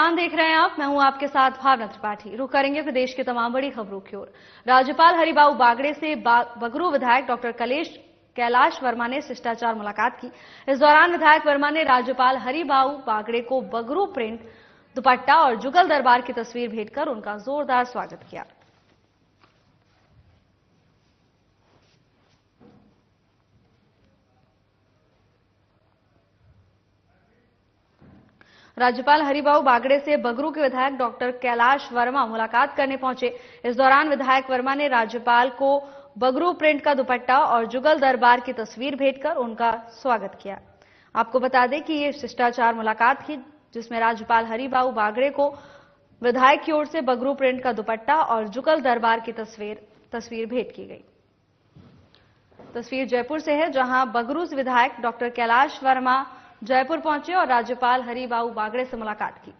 प्रस्थान देख रहे हैं आप। मैं हूं आपके साथ भावना त्रिपाठी। रुक करेंगे प्रदेश की तमाम बड़ी खबरों की ओर। राज्यपाल हरिबाऊ बागड़े से बगरू विधायक डॉक्टर कैलाश वर्मा ने शिष्टाचार मुलाकात की। इस दौरान विधायक वर्मा ने राज्यपाल हरिबाऊ बागड़े को बगरू प्रिंट दुपट्टा और जुगल दरबार की तस्वीर भेंट कर उनका जोरदार स्वागत किया। राज्यपाल हरिबाऊ बागड़े से बगरू के विधायक डॉक्टर कैलाश वर्मा मुलाकात करने पहुंचे। इस दौरान विधायक वर्मा ने राज्यपाल को बगरू प्रिंट का दुपट्टा और जुगल दरबार की तस्वीर भेंट कर उनका स्वागत किया। आपको बता दें कि ये शिष्टाचार मुलाकात थी जिसमें राज्यपाल हरिबाऊ बागड़े को विधायक की ओर से बगरू प्रिंट का दुपट्टा और जुगल दरबार की तस्वीर भेंट की गई। तस्वीर जयपुर से है, जहां बगरू विधायक डॉक्टर कैलाश वर्मा जयपुर पहुंचे और राज्यपाल हरिबाऊ बागड़े से मुलाकात की।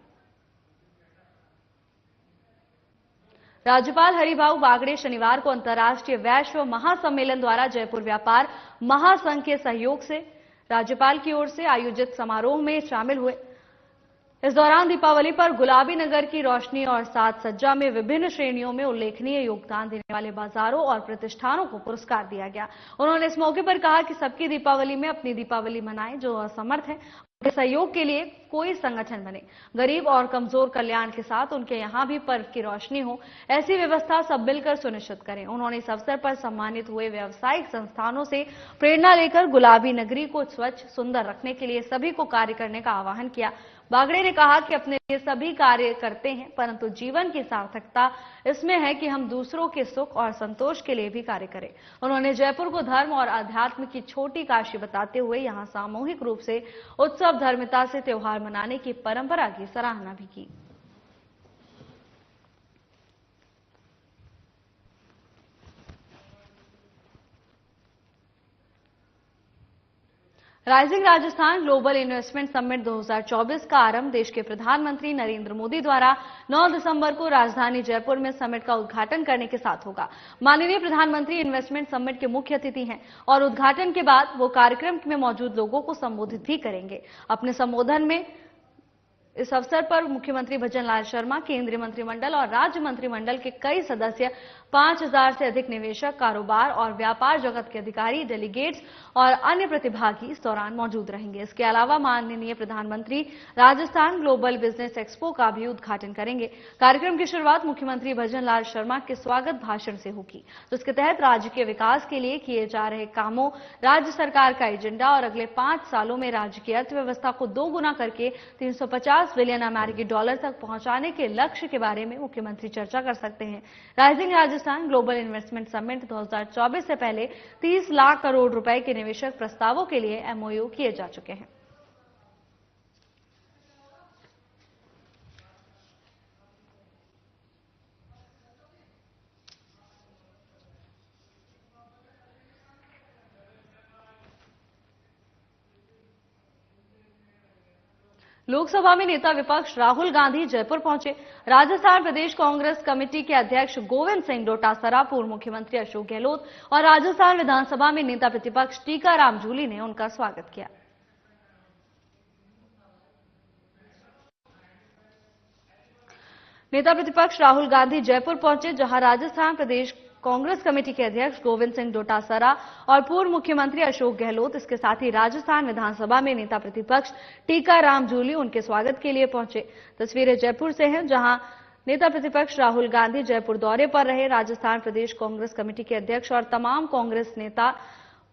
राज्यपाल हरिबाऊ बागड़े शनिवार को अंतर्राष्ट्रीय वैश्व महासम्मेलन द्वारा जयपुर व्यापार महासंघ के सहयोग से राज्यपाल की ओर से आयोजित समारोह में शामिल हुए। इस दौरान दीपावली पर गुलाबी नगर की रोशनी और साज सज्जा में विभिन्न श्रेणियों में उल्लेखनीय योगदान देने वाले बाजारों और प्रतिष्ठानों को पुरस्कार दिया गया। उन्होंने इस मौके पर कहा कि सबकी दीपावली में अपनी दीपावली मनाएं। जो असमर्थ हैं उनके सहयोग के लिए कोई संगठन बने। गरीब और कमजोर कल्याण के साथ उनके यहाँ भी पर्व की रोशनी हो, ऐसी व्यवस्था सब मिलकर सुनिश्चित करें। उन्होंने इस अवसर पर सम्मानित हुए व्यावसायिक संस्थानों से प्रेरणा लेकर गुलाबी नगरी को स्वच्छ सुंदर रखने के लिए सभी को कार्य करने का आह्वान किया। बागड़े ने कहा कि अपने लिए सभी कार्य करते हैं, परंतु जीवन की सार्थकता इसमें है कि हम दूसरों के सुख और संतोष के लिए भी कार्य करें। उन्होंने जयपुर को धर्म और अध्यात्म की छोटी काशी बताते हुए यहां सामूहिक रूप से उत्सव धर्मिता से त्योहार मनाने की परंपरा की सराहना भी की। Rising Rajasthan global investment summit 2024 का आरंभ देश के प्रधानमंत्री नरेंद्र मोदी द्वारा 9 दिसंबर को राजधानी जयपुर में समिट का उद्घाटन करने के साथ होगा। माननीय प्रधानमंत्री इन्वेस्टमेंट समिट के मुख्य अतिथि हैं और उद्घाटन के बाद वो कार्यक्रम में मौजूद लोगों को संबोधित भी करेंगे। अपने संबोधन में इस अवसर पर मुख्यमंत्री भजनलाल शर्मा, केंद्रीय मंत्रिमंडल और राज्य मंत्रिमंडल के कई सदस्य, 5000 से अधिक निवेशक, कारोबार और व्यापार जगत के अधिकारी, डेलीगेट्स और अन्य प्रतिभागी इस दौरान मौजूद रहेंगे। इसके अलावा माननीय प्रधानमंत्री राजस्थान ग्लोबल बिजनेस एक्सपो का भी उद्घाटन करेंगे। कार्यक्रम की शुरुआत मुख्यमंत्री भजनलाल शर्मा के स्वागत भाषण से होगी, जिसके तहत राज्य के विकास के लिए किए जा रहे कामों, राज्य सरकार का एजेंडा और अगले 5 सालों में राज्य की अर्थव्यवस्था को 2 गुना करके 350 बिलियन अमेरिकी डॉलर तक पहुंचाने के लक्ष्य के बारे में मुख्यमंत्री चर्चा कर सकते हैं। Rising Rajasthan global investment summit 2024 से पहले 30 लाख करोड़ रुपए के निवेशक प्रस्तावों के लिए एमओयू किए जा चुके हैं। लोकसभा में नेता विपक्ष राहुल गांधी जयपुर पहुंचे। राजस्थान प्रदेश कांग्रेस कमेटी के अध्यक्ष गोविंद सिंह डोटासरा, पूर्व मुख्यमंत्री अशोक गहलोत और राजस्थान विधानसभा में नेता प्रतिपक्ष टीकाराम जूली ने उनका स्वागत किया। नेता प्रतिपक्ष राहुल गांधी जयपुर पहुंचे, जहां राजस्थान प्रदेश कांग्रेस कमेटी के अध्यक्ष गोविंद सिंह डोटासरा और पूर्व मुख्यमंत्री अशोक गहलोत, इसके साथ ही राजस्थान विधानसभा में नेता प्रतिपक्ष टीकाराम जूली उनके स्वागत के लिए पहुंचे। तस्वीरें जयपुर से हैं, जहां नेता प्रतिपक्ष राहुल गांधी जयपुर दौरे पर रहे। राजस्थान प्रदेश कांग्रेस कमेटी के अध्यक्ष और तमाम कांग्रेस नेता,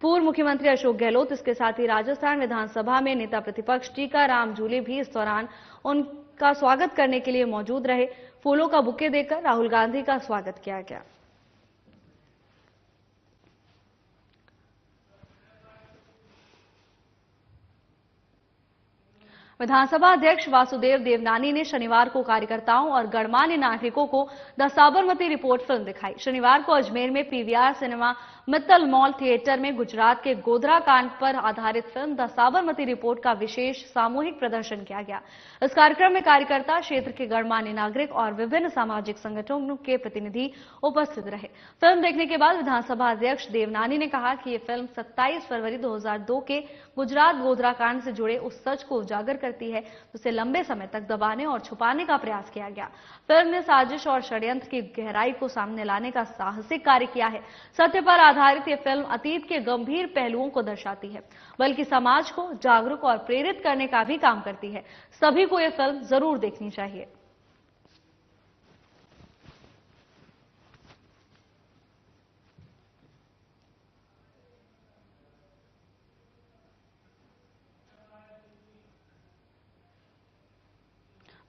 पूर्व मुख्यमंत्री अशोक गहलोत, इसके साथ ही राजस्थान विधानसभा में नेता प्रतिपक्ष टीकाराम जूली भी इस दौरान उनका स्वागत करने के लिए मौजूद रहे। फूलों का बुके देकर राहुल गांधी का स्वागत किया गया। विधानसभा अध्यक्ष वासुदेव देवनानी ने शनिवार को कार्यकर्ताओं और गणमान्य नागरिकों को द साबरमती रिपोर्ट फिल्म दिखाई। शनिवार को अजमेर में PVR cinema Mittal mall theatre में गुजरात के गोधरा कांड पर आधारित फिल्म द साबरमती रिपोर्ट का विशेष सामूहिक प्रदर्शन किया गया। इस कार्यक्रम में कार्यकर्ता, क्षेत्र के गणमान्य नागरिक और विभिन्न सामाजिक संगठनों के प्रतिनिधि उपस्थित रहे। फिल्म देखने के बाद विधानसभा अध्यक्ष देवनानी ने कहा कि ये फिल्म 27 फरवरी 2002 के गुजरात गोधरा कांड से जुड़े उस सच को उजागर करती है तो उसे लंबे समय तक दबाने और छुपाने का प्रयास किया गया। फिल्म ने साजिश और षड्यंत्र की गहराई को सामने लाने का साहसिक कार्य किया है। सत्य पर आधारित ये फिल्म अतीत के गंभीर पहलुओं को दर्शाती है, बल्कि समाज को जागरूक और प्रेरित करने का भी काम करती है। सभी को यह फिल्म जरूर देखनी चाहिए।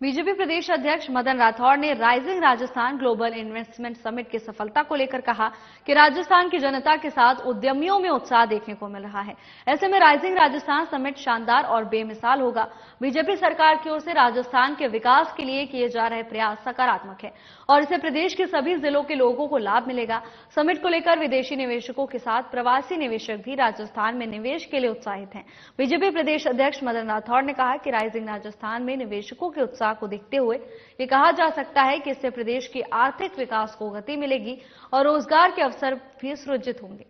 बीजेपी प्रदेश अध्यक्ष मदन राठौड़ ने rising Rajasthan global investment summit की सफलता को लेकर कहा कि राजस्थान की जनता के साथ उद्यमियों में उत्साह देखने को मिल रहा है। ऐसे में राइजिंग राजस्थान समिट शानदार और बेमिसाल होगा। बीजेपी सरकार की ओर से राजस्थान के विकास के लिए किए जा रहे प्रयास सकारात्मक है और इससे प्रदेश के सभी जिलों के लोगों को लाभ मिलेगा। समिट को लेकर विदेशी निवेशकों के साथ प्रवासी निवेशक भी राजस्थान में निवेश के लिए उत्साहित हैं। बीजेपी प्रदेश अध्यक्ष मदन राठौड़ ने कहा कि राइजिंग राजस्थान में निवेशकों के उत्साह को देखते हुए ये कहा जा सकता है कि इससे प्रदेश के आर्थिक विकास को गति मिलेगी और रोजगार के अवसर भी सृजित होंगे।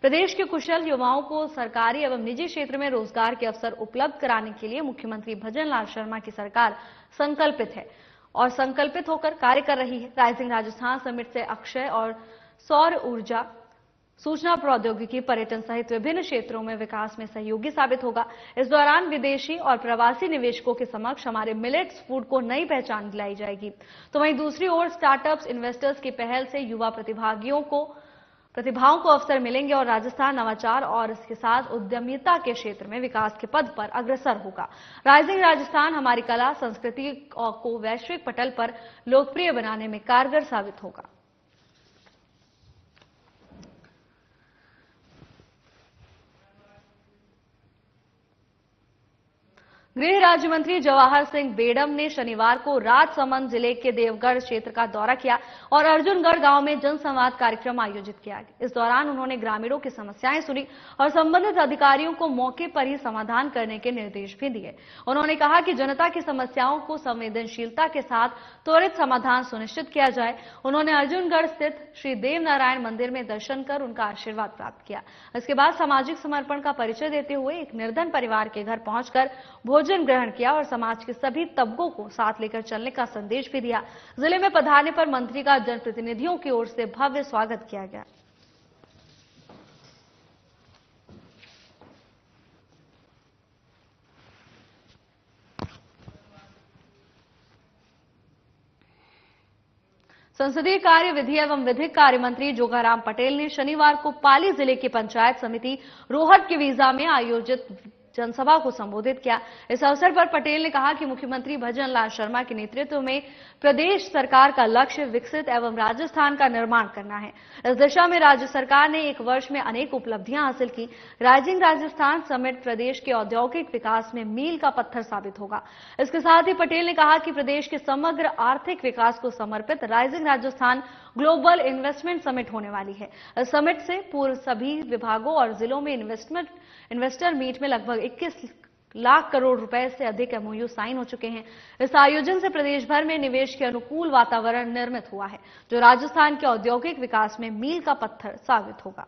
प्रदेश के कुशल युवाओं को सरकारी एवं निजी क्षेत्र में रोजगार के अवसर उपलब्ध कराने के लिए मुख्यमंत्री भजन लाल शर्मा की सरकार संकल्पित है और संकल्पित होकर कार्य कर रही है। राइजिंग राजस्थान समिट से अक्षय और सौर ऊर्जा, सूचना प्रौद्योगिकी, पर्यटन सहित विभिन्न क्षेत्रों में विकास में सहयोगी साबित होगा। इस दौरान विदेशी और प्रवासी निवेशकों के समक्ष हमारे मिलेट्स फूड को नई पहचान दिलाई जाएगी। तो वहीं दूसरी ओर स्टार्टअप्स इन्वेस्टर्स की पहल से युवा प्रतिभाओं को अवसर मिलेंगे और राजस्थान नवाचार और इसके साथ उद्यमिता के क्षेत्र में विकास के पद पर अग्रसर होगा। राइजिंग राजस्थान हमारी कला संस्कृति को वैश्विक पटल पर लोकप्रिय बनाने में कारगर साबित होगा। गृह राज्य मंत्री जवाहर सिंह बेडम ने शनिवार को राजसमंद जिले के देवगढ़ क्षेत्र का दौरा किया और अर्जुनगढ़ गांव में जनसंवाद कार्यक्रम आयोजित किया। इस दौरान उन्होंने ग्रामीणों की समस्याएं सुनी और संबंधित अधिकारियों को मौके पर ही समाधान करने के निर्देश भी दिए। उन्होंने कहा कि जनता की समस्याओं को संवेदनशीलता के साथ त्वरित समाधान सुनिश्चित किया जाए। उन्होंने अर्जुनगढ़ स्थित श्री देव नारायण मंदिर में दर्शन कर उनका आशीर्वाद प्राप्त किया। इसके बाद सामाजिक समर्पण का परिचय देते हुए एक निर्धन परिवार के घर पहुंचकर भोजन ग्रहण किया और समाज के सभी तबकों को साथ लेकर चलने का संदेश भी दिया। जिले में पधारने पर मंत्री का जनप्रतिनिधियों की ओर से भव्य स्वागत किया गया। संसदीय कार्य, विधि एवं विधिक कार्य मंत्री जोगाराम पटेल ने शनिवार को पाली जिले की पंचायत समिति रोहट के वीजा में आयोजित जनसभा को संबोधित किया। इस अवसर पर पटेल ने कहा कि मुख्यमंत्री भजन लाल शर्मा के नेतृत्व में प्रदेश सरकार का लक्ष्य विकसित एवं राजस्थान का निर्माण करना है। इस दिशा में राज्य सरकार ने एक वर्ष में अनेक उपलब्धियां हासिल की। राइजिंग राजस्थान समिट प्रदेश के औद्योगिक विकास में मील का पत्थर साबित होगा। इसके साथ ही पटेल ने कहा कि प्रदेश के समग्र आर्थिक विकास को समर्पित rising Rajasthan global investment summit होने वाली है। इस समिट से पूर्व सभी विभागों और जिलों में इन्वेस्टर मीट में लगभग 21 लाख करोड़ रुपए से अधिक एमओयू साइन हो चुके हैं। इस आयोजन से प्रदेश भर में निवेश के अनुकूल वातावरण निर्मित हुआ है, जो राजस्थान के औद्योगिक विकास में मील का पत्थर साबित होगा।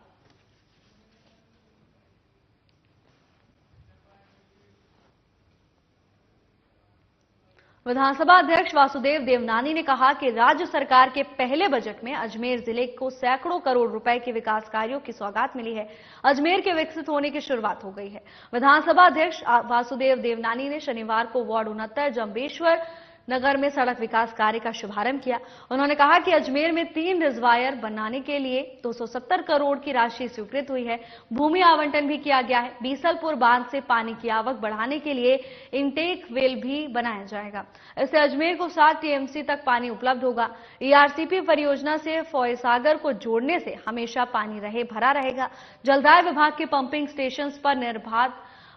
विधानसभा अध्यक्ष वासुदेव देवनानी ने कहा कि राज्य सरकार के पहले बजट में अजमेर जिले को सैकड़ों करोड़ रुपए के विकास कार्यों की सौगात मिली है। अजमेर के विकसित होने की शुरुआत हो गई है। विधानसभा अध्यक्ष वासुदेव देवनानी ने शनिवार को वार्ड 69 जंबेश्वर नगर में सड़क विकास कार्य का शुभारंभ किया। उन्होंने कहा कि अजमेर में 3 रिजर्वायर बनाने के लिए 270 करोड़ की राशि स्वीकृत हुई है। भूमि आवंटन भी किया गया है। बीसलपुर बांध से पानी की आवक बढ़ाने के लिए इनटेक वेल भी बनाया जाएगा। इससे अजमेर को 7 टीएमसी तक पानी उपलब्ध होगा। ईआरसीपी परियोजना से फॉयसागर को जोड़ने से हमेशा पानी भरा रहेगा। जलदाय विभाग के पंपिंग स्टेशन पर निर्बाध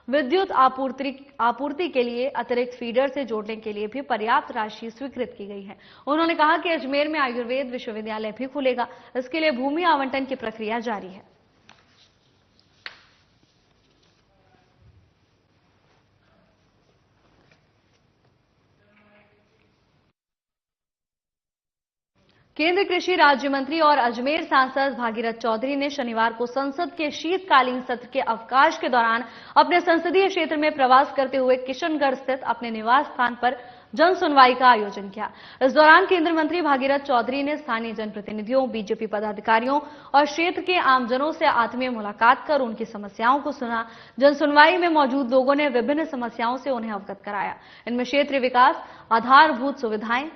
विद्युत आपूर्ति के लिए अतिरिक्त फीडर से जोड़ने के लिए भी पर्याप्त राशि स्वीकृत की गई है। उन्होंने कहा कि अजमेर में आयुर्वेद विश्वविद्यालय भी खुलेगा। इसके लिए भूमि आवंटन की प्रक्रिया जारी है। केंद्रीय कृषि राज्य मंत्री और अजमेर सांसद भागीरथ चौधरी ने शनिवार को संसद के शीतकालीन सत्र के अवकाश के दौरान अपने संसदीय क्षेत्र में प्रवास करते हुए किशनगढ़ स्थित अपने निवास स्थान पर जन सुनवाई का आयोजन किया। इस दौरान केंद्रीय मंत्री भागीरथ चौधरी ने स्थानीय जनप्रतिनिधियों, बीजेपी पदाधिकारियों और क्षेत्र के आमजनों से आत्मीय मुलाकात कर उनकी समस्याओं को सुना। जन सुनवाई में मौजूद लोगों ने विभिन्न समस्याओं से उन्हें अवगत कराया। इनमें क्षेत्रीय विकास, आधारभूत सुविधाएं,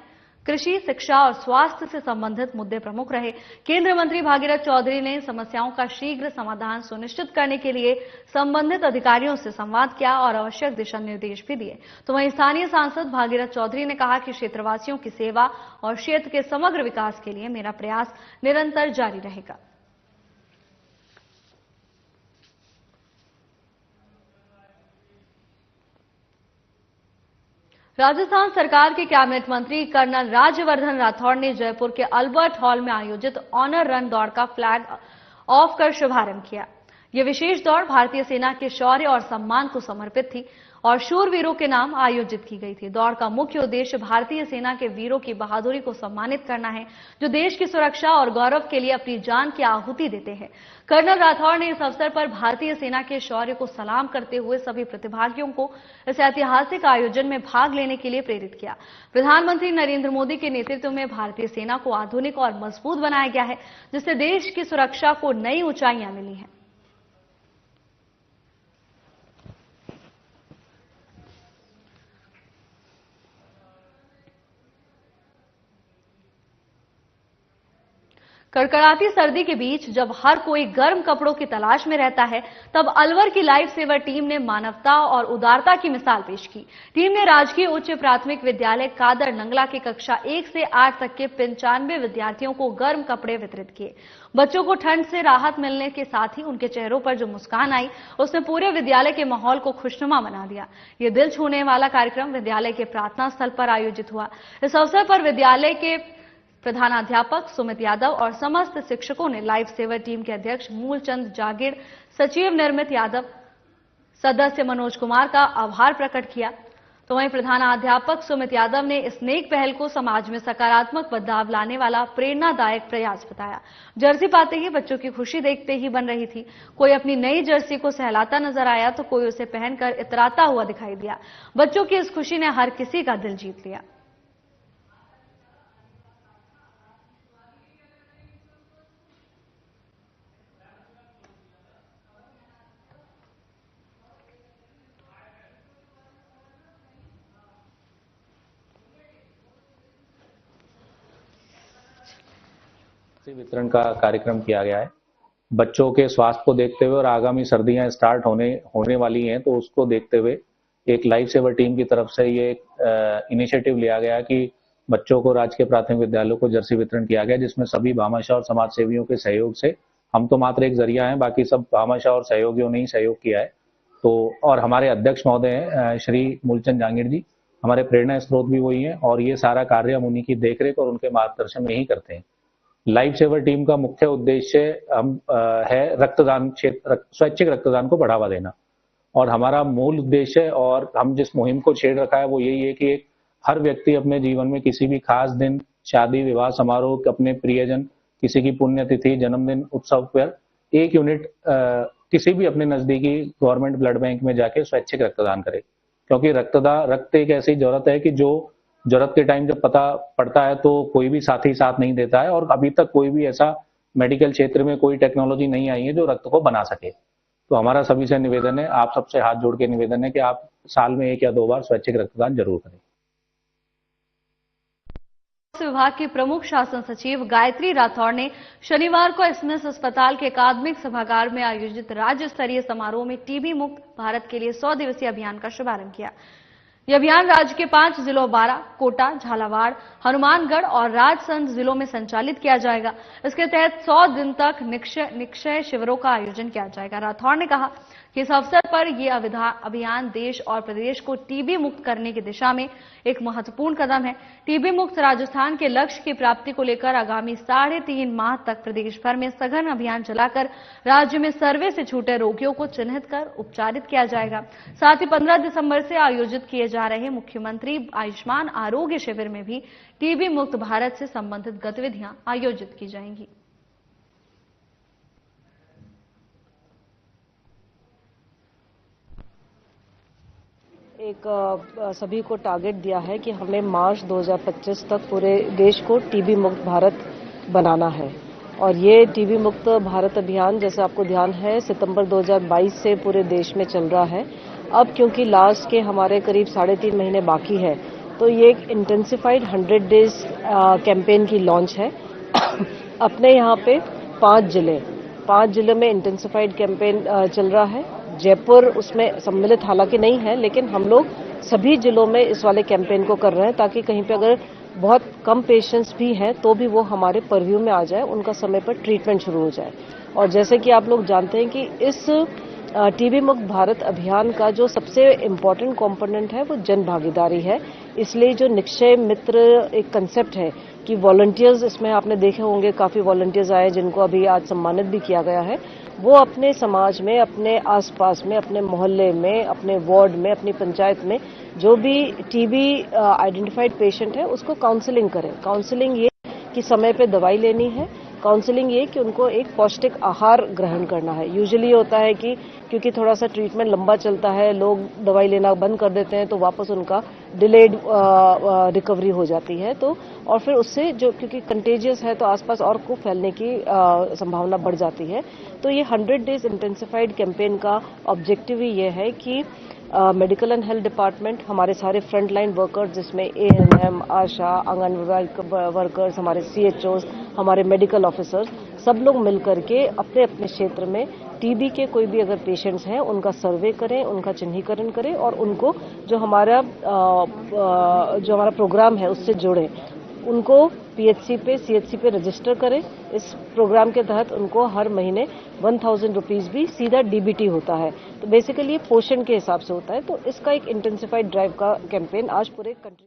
कृषि, शिक्षा और स्वास्थ्य से संबंधित मुद्दे प्रमुख रहे। केंद्रीय मंत्री भागीरथ चौधरी ने समस्याओं का शीघ्र समाधान सुनिश्चित करने के लिए संबंधित अधिकारियों से संवाद किया और आवश्यक दिशा निर्देश भी दिए। तो वहीं स्थानीय सांसद भागीरथ चौधरी ने कहा कि क्षेत्रवासियों की सेवा और क्षेत्र के समग्र विकास के लिए मेरा प्रयास निरंतर जारी रहेगा। राजस्थान सरकार के कैबिनेट मंत्री कर्नल राज्यवर्धन राठौड़ ने जयपुर के अल्बर्ट हॉल में आयोजित ऑनर रन दौड़ का फ्लैग ऑफ कर शुभारंभ किया। यह विशेष दौड़ भारतीय सेना के शौर्य और सम्मान को समर्पित थी और शूरवीरों के नाम आयोजित की गई थी। दौड़ का मुख्य उद्देश्य भारतीय सेना के वीरों की बहादुरी को सम्मानित करना है, जो देश की सुरक्षा और गौरव के लिए अपनी जान की आहुति देते हैं। कर्नल राठौड़ ने इस अवसर पर भारतीय सेना के शौर्य को सलाम करते हुए सभी प्रतिभागियों को इस ऐतिहासिक आयोजन में भाग लेने के लिए प्रेरित किया। प्रधानमंत्री नरेंद्र मोदी के नेतृत्व में भारतीय सेना को आधुनिक और मजबूत बनाया गया है, जिससे देश की सुरक्षा को नई ऊंचाइयां मिली हैं। कड़कड़ाती सर्दी के बीच जब हर कोई गर्म कपड़ों की तलाश में रहता है, तब अलवर की लाइफ सेवर टीम ने मानवता और उदारता की मिसाल पेश की। टीम ने राजकीय उच्च प्राथमिक विद्यालय कादर नंगला के कक्षा 1 से 8 तक के 95 विद्यार्थियों को गर्म कपड़े वितरित किए। बच्चों को ठंड से राहत मिलने के साथ ही उनके चेहरों पर जो मुस्कान आई, उसने पूरे विद्यालय के माहौल को खुशनुमा बना दिया। ये दिल छूने वाला कार्यक्रम विद्यालय के प्रार्थना स्थल पर आयोजित हुआ। इस अवसर पर विद्यालय के प्रधानाध्यापक सुमित यादव और समस्त शिक्षकों ने लाइफ सेवर टीम के अध्यक्ष मूलचंद जागीर, सचिव निर्मित यादव, सदस्य मनोज कुमार का आभार प्रकट किया। तो वहीं प्रधानाध्यापक सुमित यादव ने इस नेक पहल को समाज में सकारात्मक बदलाव लाने वाला प्रेरणादायक प्रयास बताया। जर्सी पाते ही बच्चों की खुशी देखते ही बन रही थी। कोई अपनी नई जर्सी को सहलाता नजर आया तो कोई उसे पहनकर इतराता हुआ दिखाई दिया। बच्चों की इस खुशी ने हर किसी का दिल जीत लिया। वितरण का कार्यक्रम किया गया है। बच्चों के स्वास्थ्य को देखते हुए और आगामी सर्दियां स्टार्ट होने वाली हैं, तो उसको देखते हुए एक लाइफ सेवर टीम की तरफ से ये इनिशिएटिव लिया गया कि बच्चों को राजकीय प्राथमिक विद्यालयों को जर्सी वितरण किया गया, जिसमें सभी भामाशाह और समाज सेवियों के सहयोग से, हम तो मात्र एक जरिया हैं, बाकी सब भामाशाह और सहयोगियों ने ही सहयोग किया है। तो और हमारे अध्यक्ष महोदय हैं श्री मूलचंद जांगीर जी, हमारे प्रेरणा स्रोत भी वही हैं और ये सारा कार्य हम उन्हीं की देखरेख और उनके मार्गदर्शन में ही करते हैं। लाइफ सेवर टीम का मुख्य उद्देश्य है रक्तदान क्षेत्र, स्वैच्छिक रक्तदान को बढ़ावा देना, और हमारा मूल उद्देश्य और हम जिस मुहिम को छेड़ रखा है वो यही है कि हर व्यक्ति अपने जीवन में किसी भी खास दिन, शादी, विवाह समारोह, अपने प्रियजन, किसी की पुण्यतिथि, जन्मदिन, उत्सव पर 1 यूनिट किसी भी अपने नजदीकी गवर्नमेंट ब्लड बैंक में जाके स्वैच्छिक रक्तदान करे। क्योंकि रक्त एक ऐसी जरूरत है कि जो जरूरत के टाइम जब पता पड़ता है तो कोई भी साथी साथ नहीं देता है, और अभी तक कोई भी ऐसा मेडिकल क्षेत्र में कोई टेक्नोलॉजी नहीं आई है जो रक्त को बना सके। तो हमारा सभी से निवेदन है, आप सबसे हाथ जोड़ के निवेदन है कि आप साल में 1 या 2 बार स्वैच्छिक रक्तदान जरूर करें। विभाग की प्रमुख शासन सचिव गायत्री राठौड़ ने शनिवार को एसएमएस अस्पताल के अकादमिक सभागार में आयोजित राज्य स्तरीय समारोह में टीबी मुक्त भारत के लिए 100 दिवसीय अभियान का शुभारंभ किया। यह अभियान राज्य के 5 जिलों बारा, कोटा, झालावाड़, हनुमानगढ़ और राजसंद जिलों में संचालित किया जाएगा। इसके तहत 100 दिन तक निक्षय शिविरों का आयोजन किया जाएगा। राठौड़ ने कहा कि इस अवसर पर यह अभियान देश और प्रदेश को टीबी मुक्त करने की दिशा में एक महत्वपूर्ण कदम है। टीबी मुक्त राजस्थान के लक्ष्य की प्राप्ति को लेकर आगामी 3.5 माह तक प्रदेश भर में सघन अभियान चलाकर राज्य में सर्वे से छूटे रोगियों को चिन्हित कर उपचारित किया जाएगा। साथ ही 15 दिसंबर से आयोजित किए जा रहे मुख्यमंत्री आयुष्मान आरोग्य शिविर में भी टीबी मुक्त भारत से संबंधित गतिविधियां आयोजित की जाएंगी। एक सभी को टारगेट दिया है कि हमें मार्च 2025 तक पूरे देश को टीबी मुक्त भारत बनाना है। और ये टीबी मुक्त भारत अभियान, जैसे आपको ध्यान है, सितंबर 2022 से पूरे देश में चल रहा है। अब क्योंकि लास्ट के हमारे करीब 3.5 महीने बाकी है, तो ये एक इंटेंसिफाइड 100 डेज कैंपेन की लॉन्च है। अपने यहाँ पे 5 जिले में इंटेंसिफाइड कैंपेन चल रहा है। जयपुर उसमें सम्मिलित हालांकि नहीं है, लेकिन हम लोग सभी जिलों में इस वाले कैंपेन को कर रहे हैं, ताकि कहीं पे अगर बहुत कम पेशेंट्स भी हैं तो भी वो हमारे परव्यू में आ जाए, उनका समय पर ट्रीटमेंट शुरू हो जाए। और जैसे कि आप लोग जानते हैं कि इस टीबी मुक्त भारत अभियान का जो सबसे इम्पोर्टेंट कंपोनेंट है वो जन भागीदारी है। इसलिए जो निक्षय मित्र एक कंसेप्ट है कि वॉलंटियर्स, इसमें आपने देखे होंगे काफी वॉलंटियर्स आए जिनको अभी आज सम्मानित भी किया गया है। वो अपने समाज में, अपने आसपास में, अपने मोहल्ले में, अपने वार्ड में, अपनी पंचायत में जो भी टीबी आइडेंटिफाइड पेशेंट है उसको काउंसलिंग करें। काउंसलिंग ये कि समय पे दवाई लेनी है, काउंसलिंग ये कि उनको एक पौष्टिक आहार ग्रहण करना है। यूजुअली होता है कि क्योंकि थोड़ा सा ट्रीटमेंट लंबा चलता है, लोग दवाई लेना बंद कर देते हैं, तो वापस उनका डिलेड रिकवरी हो जाती है। तो और फिर उससे जो, क्योंकि कंटेजियस है तो आसपास और को फैलने की संभावना बढ़ जाती है। तो ये 100 डेज इंटेंसिफाइड कैंपेन का ऑब्जेक्टिव ही ये है कि मेडिकल एंड हेल्थ डिपार्टमेंट, हमारे सारे फ्रंट लाइन वर्कर्स जिसमें एएनएम, आशा, आंगनबाड़ी वर्कर्स, हमारे सीएचओज, हमारे मेडिकल ऑफिसर्स, सब लोग मिलकर के अपने अपने क्षेत्र में टीबी के कोई भी अगर पेशेंट्स हैं उनका सर्वे करें, उनका चिन्हीकरण करें और उनको जो हमारा प्रोग्राम है उससे जोड़ें। उनको पीएचसी पे, सीएचसी पे रजिस्टर करें। इस प्रोग्राम के तहत उनको हर महीने 1000 रुपीज भी सीधा डीबीटी होता है। तो बेसिकली ये पोषण के हिसाब से होता है। तो इसका एक इंटेंसिफाइड ड्राइव का कैंपेन आज पूरे कंट्री।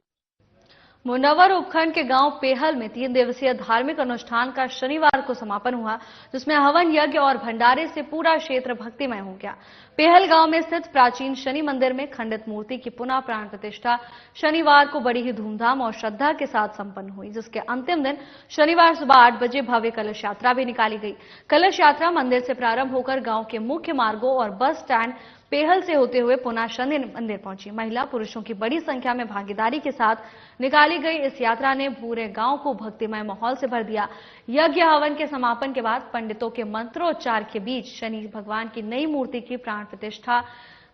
मुंडावर उपखंड के गांव पेहल में 3 दिवसीय धार्मिक अनुष्ठान का शनिवार को समापन हुआ, जिसमें हवन यज्ञ और भंडारे से पूरा क्षेत्र भक्तिमय हो गया। पेहल गांव में स्थित प्राचीन शनि मंदिर में खंडित मूर्ति की पुनः प्राण प्रतिष्ठा शनिवार को बड़ी ही धूमधाम और श्रद्धा के साथ संपन्न हुई, जिसके अंतिम दिन शनिवार सुबह 8 बजे भव्य कलश यात्रा भी निकाली गई। कलश यात्रा मंदिर से प्रारंभ होकर गांव के मुख्य मार्गों और बस स्टैंड पेहल से होते हुए पुनः शनि मंदिर पहुंची। महिला पुरुषों की बड़ी संख्या में भागीदारी के साथ निकाली गई इस यात्रा ने पूरे गांव को भक्तिमय माहौल से भर दिया। यज्ञ हवन के समापन के बाद पंडितों के मंत्रोच्चार के बीच शनि भगवान की नई मूर्ति की प्राण प्रतिष्ठा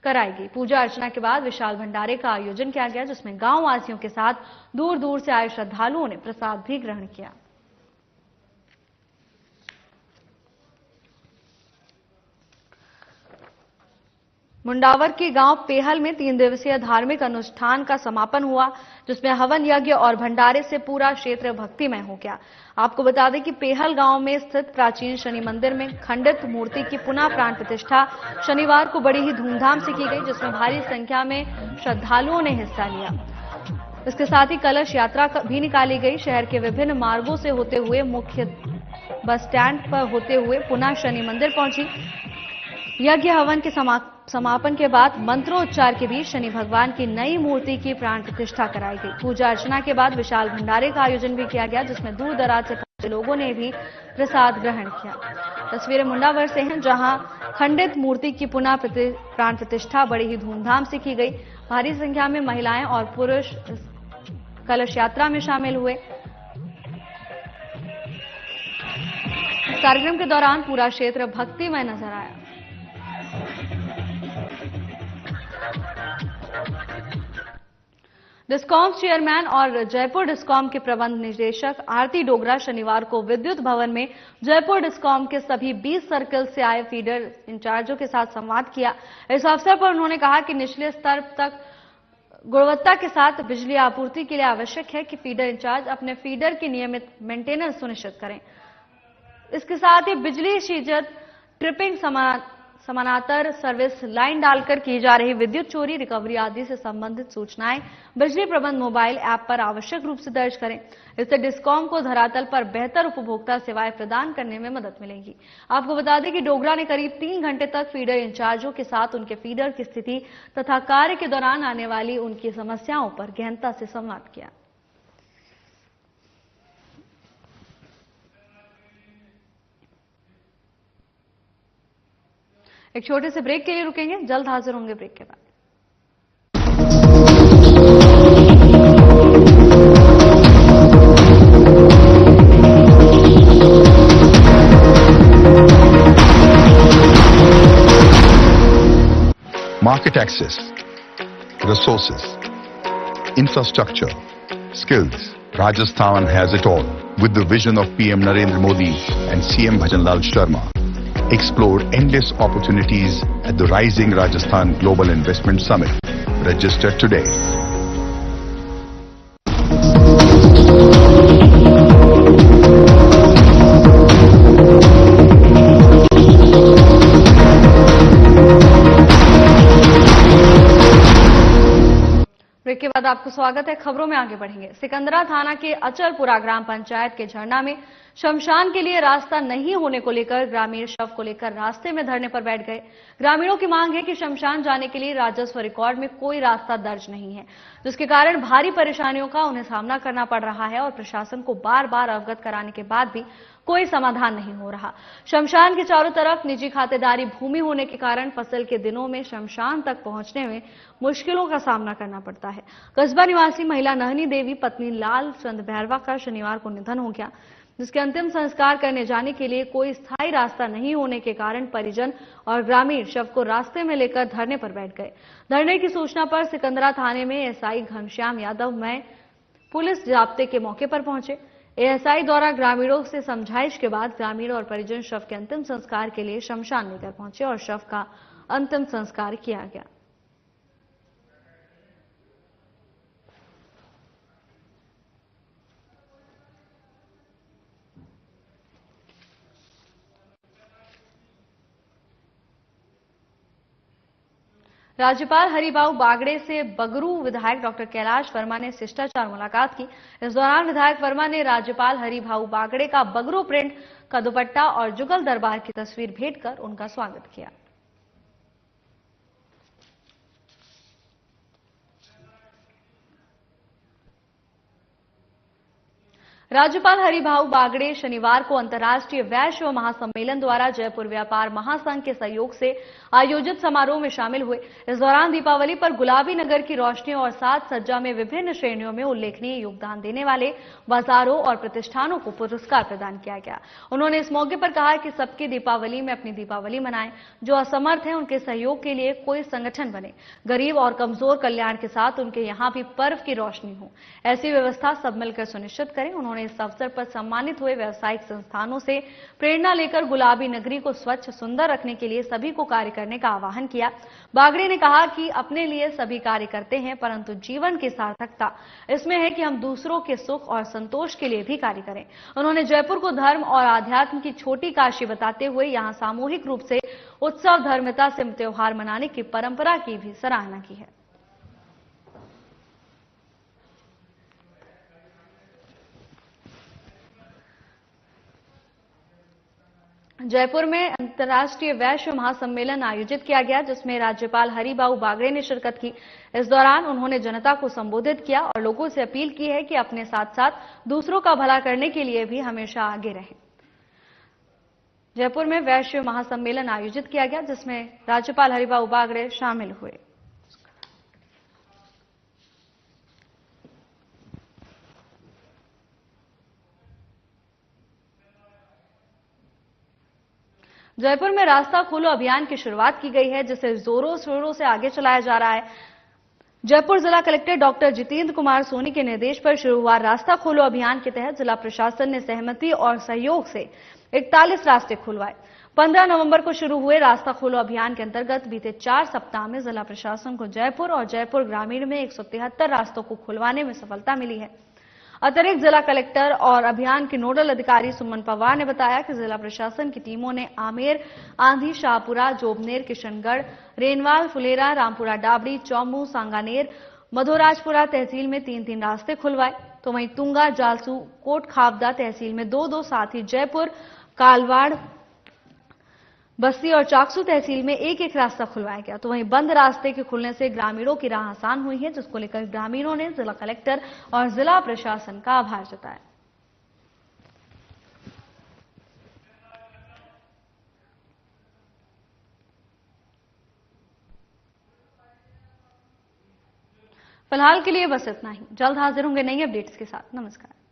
कराई गई। पूजा अर्चना के बाद विशाल भंडारे का आयोजन किया गया, जिसमें गांव वासियों के साथ दूर दूर से आए श्रद्धालुओं ने प्रसाद भी ग्रहण किया। मुंडावर के गांव पेहल में 3 दिवसीय धार्मिक अनुष्ठान का समापन हुआ, जिसमें हवन यज्ञ और भंडारे से पूरा क्षेत्र भक्तिमय हो गया। आपको बता दें कि पेहल गांव में स्थित प्राचीन शनि मंदिर में खंडित मूर्ति की पुनः प्राण प्रतिष्ठा शनिवार को बड़ी ही धूमधाम से की गई, जिसमें भारी संख्या में श्रद्धालुओं ने हिस्सा लिया। इसके साथ ही कलश यात्रा भी निकाली गई। शहर के विभिन्न मार्गों से होते हुए मुख्य बस स्टैंड पर होते हुए पुनः शनि मंदिर पहुंची। यज्ञ हवन के समापन के बाद मंत्रोच्चार के बीच शनि भगवान की नई मूर्ति की प्राण प्रतिष्ठा कराई गई। पूजा अर्चना के बाद विशाल भंडारे का आयोजन भी किया गया, जिसमें दूर दराज से पहुंचे लोगों ने भी प्रसाद ग्रहण किया। तस्वीरें मुंडावर से हैं, जहां खंडित मूर्ति की पुनः प्राण प्रतिष्ठा बड़ी ही धूमधाम से की गई। भारी संख्या में महिलाएं और पुरुष कलश यात्रा में शामिल हुए। इस कार्यक्रम के दौरान पूरा क्षेत्र भक्तिमय नजर आया। डिस्कॉम चेयरमैन और जयपुर डिस्कॉम के प्रबंध निदेशक आरती डोगरा शनिवार को विद्युत भवन में जयपुर डिस्कॉम के सभी 20 सर्कल से आए फीडर इंचार्जों के साथ संवाद किया। इस अवसर पर उन्होंने कहा कि निचले स्तर तक गुणवत्ता के साथ बिजली आपूर्ति के लिए आवश्यक है कि फीडर इंचार्ज अपने फीडर की नियमित मेंटेनेंस सुनिश्चित करें। इसके साथ ही बिजली शीजत ट्रिपिंग समानांतर सर्विस लाइन डालकर की जा रही विद्युत चोरी, रिकवरी आदि से संबंधित सूचनाएं बिजली प्रबंध मोबाइल ऐप पर आवश्यक रूप से दर्ज करें। इससे डिस्कॉम को धरातल पर बेहतर उपभोक्ता सेवाएं प्रदान करने में मदद मिलेगी। आपको बता दें कि डोगरा ने करीब 3 घंटे तक फीडर इंचार्जों के साथ उनके फीडर की स्थिति तथा कार्य के दौरान आने वाली उनकी समस्याओं पर गहनता से संवाद किया। एक छोटे से ब्रेक के लिए रुकेंगे, जल्द हाजिर होंगे ब्रेक के बाद। Market access, resources, infrastructure, skills. Rajasthan has it all. With the vision of PM Narendra Modi and CM Bhajanlal Sharma, explore endless opportunities at the Rising Rajasthan Global Investment Summit. Register today. Break के बाद आपको स्वागत है। खबरों में आगे बढ़ेंगे। सिकंदरा थाना के अचलपुरा ग्राम पंचायत के झरना में शमशान के लिए रास्ता नहीं होने को लेकर ग्रामीण शव को लेकर रास्ते में धरने पर बैठ गए। ग्रामीणों की मांग है कि शमशान जाने के लिए राजस्व रिकॉर्ड में कोई रास्ता दर्ज नहीं है, जिसके कारण भारी परेशानियों का उन्हें सामना करना पड़ रहा है और प्रशासन को बार बार अवगत कराने के बाद भी कोई समाधान नहीं हो रहा। शमशान के चारों तरफ निजी खातेदारी भूमि होने के कारण फसल के दिनों में शमशान तक पहुंचने में मुश्किलों का सामना करना पड़ता है। कस्बा निवासी महिला नहनी देवी पत्नी लाल चंद भैरवा का शनिवार को निधन हो गया, जिसके अंतिम संस्कार करने जाने के लिए कोई स्थायी रास्ता नहीं होने के कारण परिजन और ग्रामीण शव को रास्ते में लेकर धरने पर बैठ गए। धरने की सूचना पर सिकंदरा थाने में एसआई घनश्याम यादव में पुलिस जाब्ते के मौके पर पहुंचे। एएसआई द्वारा ग्रामीणों से समझाइश के बाद ग्रामीण और परिजन शव के अंतिम संस्कार के लिए शमशान लेकर पहुंचे और शव का अंतिम संस्कार किया गया। राज्यपाल हरिभाऊ बागड़े से बगरू विधायक डॉक्टर कैलाश वर्मा ने शिष्टाचार मुलाकात की। इस दौरान विधायक वर्मा ने राज्यपाल हरिभाऊ बागड़े का बगरू प्रिंट का दुपट्टा और जुगल दरबार की तस्वीर भेंट कर उनका स्वागत किया। राज्यपाल हरिभाऊ बागड़े शनिवार को अंतर्राष्ट्रीय वैश्य महासम्मेलन द्वारा जयपुर व्यापार महासंघ के सहयोग से आयोजित समारोह में शामिल हुए। इस दौरान दीपावली पर गुलाबी नगर की रोशनियों और साज सज्जा में विभिन्न श्रेणियों में उल्लेखनीय योगदान देने वाले बाजारों और प्रतिष्ठानों को पुरस्कार प्रदान किया गया। उन्होंने इस मौके पर कहा कि सबकी दीपावली में अपनी दीपावली मनाएं। जो असमर्थ हैं उनके सहयोग के लिए कोई संगठन बने। गरीब और कमजोर कल्याण के साथ उनके यहाँ भी पर्व की रोशनी हो, ऐसी व्यवस्था सब मिलकर सुनिश्चित करें। उन्होंने इस अवसर पर सम्मानित हुए व्यावसायिक संस्थानों से प्रेरणा लेकर गुलाबी नगरी को स्वच्छ सुंदर रखने के लिए सभी को कार्य करने का आह्वान किया। बागड़े ने कहा कि अपने लिए सभी कार्य करते हैं, परंतु जीवन की सार्थकता इसमें है कि हम दूसरों के सुख और संतोष के लिए भी कार्य करें। उन्होंने जयपुर को धर्म और आध्यात्म की छोटी काशी बताते हुए यहां सामूहिक रूप से उत्सव धर्मिता से त्योहार मनाने की परंपरा की भी सराहना की है। जयपुर में अंतर्राष्ट्रीय वैश्य महासम्मेलन आयोजित किया गया, जिसमें राज्यपाल हरिभाऊ बागड़े ने शिरकत की। इस दौरान उन्होंने जनता को संबोधित किया और लोगों से अपील की है कि अपने साथ साथ दूसरों का भला करने के लिए भी हमेशा आगे रहें। जयपुर में वैश्य महासम्मेलन आयोजित किया गया, जिसमें राज्यपाल हरिभाऊ बागड़े शामिल हुए। जयपुर में रास्ता खोलो अभियान की शुरुआत की गई है, जिसे जोरों शोरों से आगे चलाया जा रहा है। जयपुर जिला कलेक्टर डॉक्टर जितेंद्र कुमार सोनी के निर्देश पर शुरू हुआ रास्ता खोलो अभियान के तहत जिला प्रशासन ने सहमति और सहयोग से 41 रास्ते खुलवाए। 15 नवंबर को शुरू हुए रास्ता खोलो अभियान के अंतर्गत बीते 4 सप्ताह में जिला प्रशासन को जयपुर और जयपुर ग्रामीण में 173 रास्तों को खुलवाने में सफलता मिली है। अतिरिक्त जिला कलेक्टर और अभियान के नोडल अधिकारी सुमन पवार ने बताया कि जिला प्रशासन की टीमों ने आमेर, आंधी, शाहपुरा, जोबनेर, किशनगढ़, रेनवाल, फुलेरा, रामपुरा डाबड़ी, चौमू, सांगानेर, मधोराजपुरा तहसील में 3-3 रास्ते खुलवाए। तो वहीं तुंगा, जालसू, कोट खाबदा तहसील में 2-2, साथ ही जयपुर, कालवाड़, बस्ती और चाकसू तहसील में 1-1 रास्ता खुलवाया गया। तो वहीं बंद रास्ते के खुलने से ग्रामीणों की राह आसान हुई है, जिसको लेकर ग्रामीणों ने जिला कलेक्टर और जिला प्रशासन का आभार जताया। फिलहाल के लिए बस इतना ही। जल्द हाजिर होंगे नई अपडेट्स के साथ। नमस्कार।